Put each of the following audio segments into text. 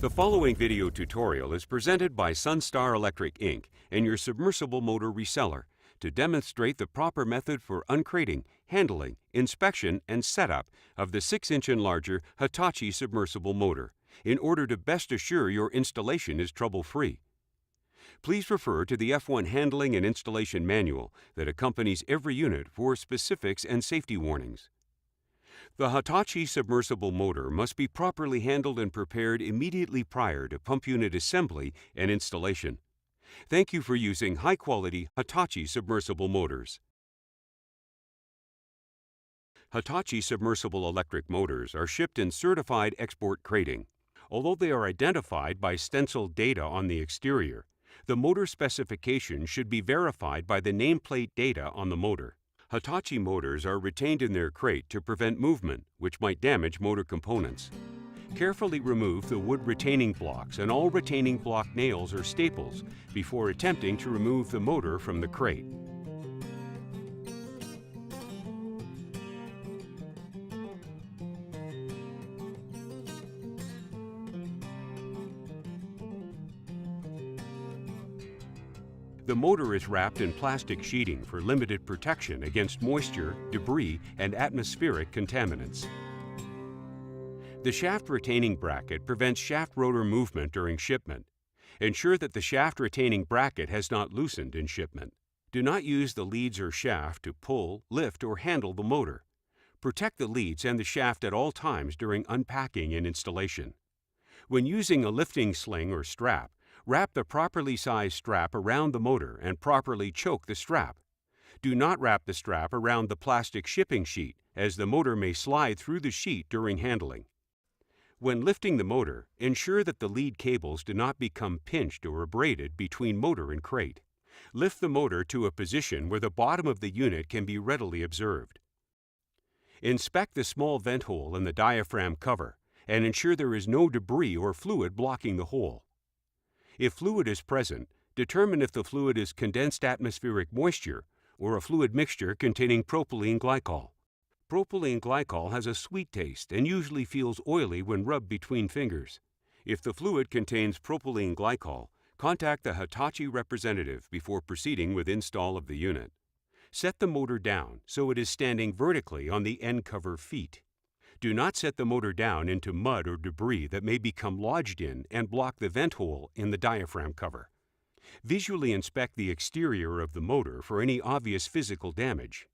The following video tutorial is presented by Sunstar Electric Inc. and your submersible motor reseller to demonstrate the proper method for uncrating, handling, inspection, and setup of the 6-inch and larger Hitachi submersible motor in order to best assure your installation is trouble-free. Please refer to the F1 handling and installation manual that accompanies every unit for specifics and safety warnings. The Hitachi submersible motor must be properly handled and prepared immediately prior to pump unit assembly and installation. Thank you for using high-quality Hitachi submersible motors. Hitachi submersible electric motors are shipped in certified export crating. Although they are identified by stenciled data on the exterior, the motor specification should be verified by the nameplate data on the motor. Hitachi motors are retained in their crate to prevent movement, which might damage motor components. Carefully remove the wood retaining blocks and all retaining block nails or staples before attempting to remove the motor from the crate. The motor is wrapped in plastic sheeting for limited protection against moisture, debris, and atmospheric contaminants. The shaft retaining bracket prevents shaft rotor movement during shipment. Ensure that the shaft retaining bracket has not loosened in shipment. Do not use the leads or shaft to pull, lift, or handle the motor. Protect the leads and the shaft at all times during unpacking and installation. When using a lifting sling or strap, wrap the properly sized strap around the motor and properly choke the strap. Do not wrap the strap around the plastic shipping sheet, as the motor may slide through the sheet during handling. When lifting the motor, ensure that the lead cables do not become pinched or abraded between motor and crate. Lift the motor to a position where the bottom of the unit can be readily observed. Inspect the small vent hole in the diaphragm cover and ensure there is no debris or fluid blocking the hole. If fluid is present, determine if the fluid is condensed atmospheric moisture or a fluid mixture containing propylene glycol. Propylene glycol has a sweet taste and usually feels oily when rubbed between fingers. If the fluid contains propylene glycol, contact the Hitachi representative before proceeding with install of the unit. Set the motor down so it is standing vertically on the end cover feet. Do not set the motor down into mud or debris that may become lodged in and block the vent hole in the diaphragm cover. Visually inspect the exterior of the motor for any obvious physical damage.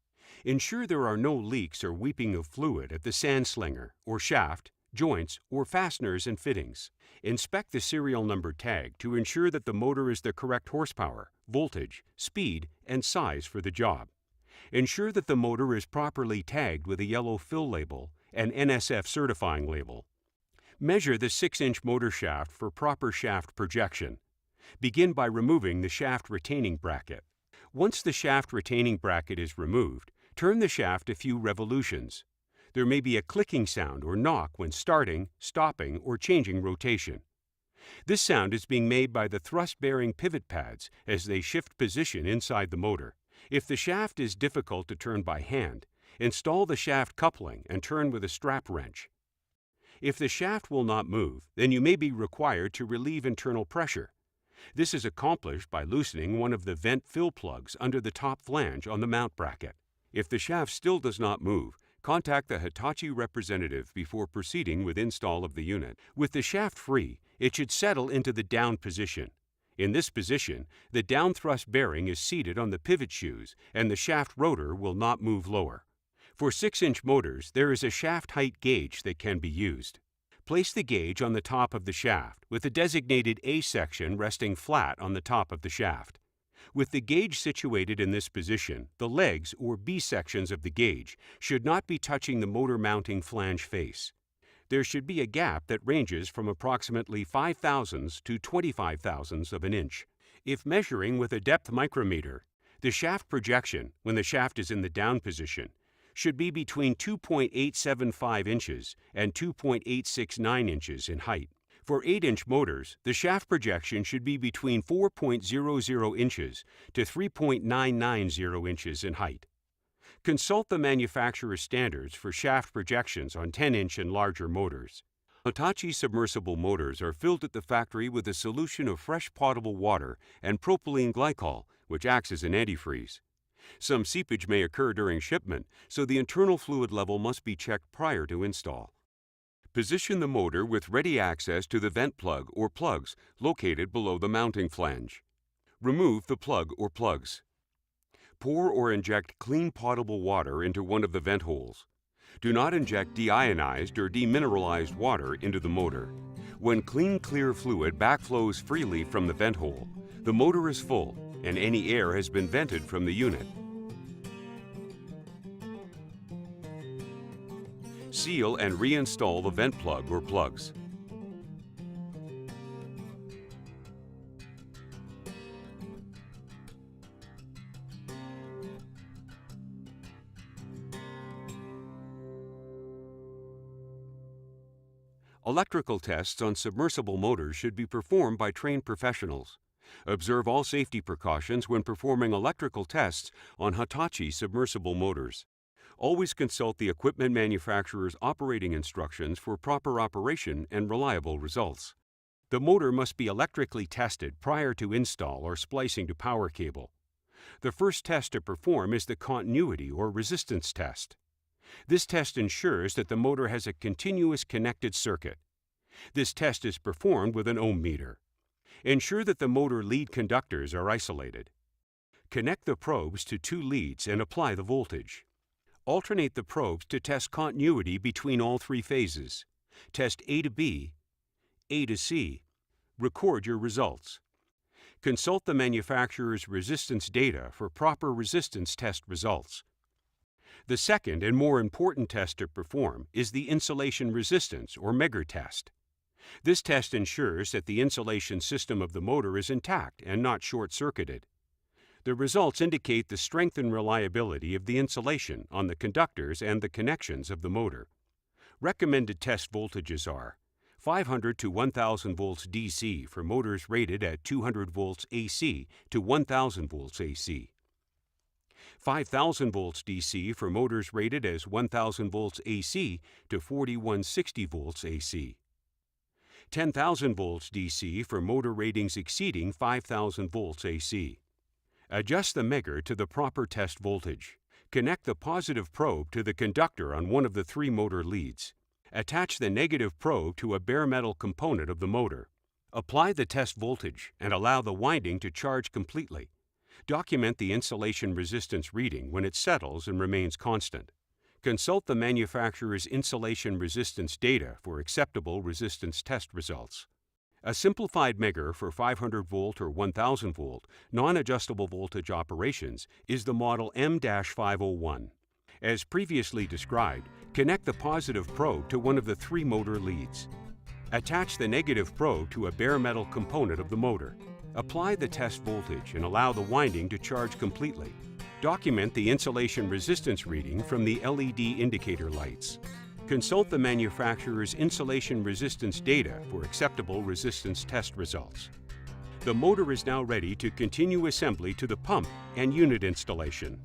Ensure there are no leaks or weeping of fluid at the sand slinger or shaft, joints, or fasteners and fittings. Inspect the serial number tag to ensure that the motor is the correct horsepower, voltage, speed, and size for the job. Ensure that the motor is properly tagged with a yellow fill label and NSF certifying label. Measure the 6-inch motor shaft for proper shaft projection. Begin by removing the shaft retaining bracket. Once the shaft retaining bracket is removed, turn the shaft a few revolutions. There may be a clicking sound or knock when starting, stopping, or changing rotation. This sound is being made by the thrust-bearing pivot pads as they shift position inside the motor. If the shaft is difficult to turn by hand, install the shaft coupling and turn with a strap wrench. If the shaft will not move, then you may be required to relieve internal pressure. This is accomplished by loosening one of the vent fill plugs under the top flange on the mount bracket. If the shaft still does not move, contact the Hitachi representative before proceeding with install of the unit. With the shaft free, it should settle into the down position. In this position, the down thrust bearing is seated on the pivot shoes and the shaft rotor will not move lower. For 6-inch motors, there is a shaft height gauge that can be used. Place the gauge on the top of the shaft, with the designated A section resting flat on the top of the shaft. With the gauge situated in this position, the legs, or B sections of the gauge, should not be touching the motor mounting flange face. There should be a gap that ranges from approximately 5 thousandths to 25 thousandths of an inch. If measuring with a depth micrometer, the shaft projection, when the shaft is in the down position, should be between 2.875 inches and 2.869 inches in height. For 8-inch motors, the shaft projection should be between 4.00 inches to 3.990 inches in height. Consult the manufacturer's standards for shaft projections on 10-inch and larger motors. Hitachi submersible motors are filled at the factory with a solution of fresh potable water and propylene glycol, which acts as an antifreeze. Some seepage may occur during shipment, so the internal fluid level must be checked prior to install. Position the motor with ready access to the vent plug or plugs located below the mounting flange. Remove the plug or plugs. Pour or inject clean potable water into one of the vent holes. Do not inject deionized or demineralized water into the motor. When clean, clear fluid backflows freely from the vent hole, the motor is full and any air has been vented from the unit. Seal and reinstall the vent plug or plugs. Electrical tests on submersible motors should be performed by trained professionals. Observe all safety precautions when performing electrical tests on Hitachi submersible motors. Always consult the equipment manufacturer's operating instructions for proper operation and reliable results. The motor must be electrically tested prior to install or splicing to power cable. The first test to perform is the continuity or resistance test. This test ensures that the motor has a continuous connected circuit. This test is performed with an ohm meter. Ensure that the motor lead conductors are isolated. Connect the probes to two leads and apply the voltage. Alternate the probes to test continuity between all three phases. Test A to B, A to C. Record your results. Consult the manufacturer's resistance data for proper resistance test results. The second and more important test to perform is the insulation resistance or Megger test. This test ensures that the insulation system of the motor is intact and not short-circuited. The results indicate the strength and reliability of the insulation on the conductors and the connections of the motor. Recommended test voltages are 500 to 1000 volts DC for motors rated at 200 volts AC to 1000 volts AC. 5000 volts DC for motors rated as 1000 volts AC to 4160 volts AC. 10,000 volts DC for motor ratings exceeding 5000 volts AC. Adjust the Megger to the proper test voltage. Connect the positive probe to the conductor on one of the three motor leads. Attach the negative probe to a bare metal component of the motor. Apply the test voltage and allow the winding to charge completely. Document the insulation resistance reading when it settles and remains constant. Consult the manufacturer's insulation resistance data for acceptable resistance test results. A simplified Megger for 500 volt or 1000 volt non-adjustable voltage operations is the model M-501. As previously described, connect the positive probe to one of the three motor leads. Attach the negative probe to a bare metal component of the motor. Apply the test voltage and allow the winding to charge completely. Document the insulation resistance reading from the LED indicator lights. Consult the manufacturer's insulation resistance data for acceptable resistance test results. The motor is now ready to continue assembly to the pump and unit installation.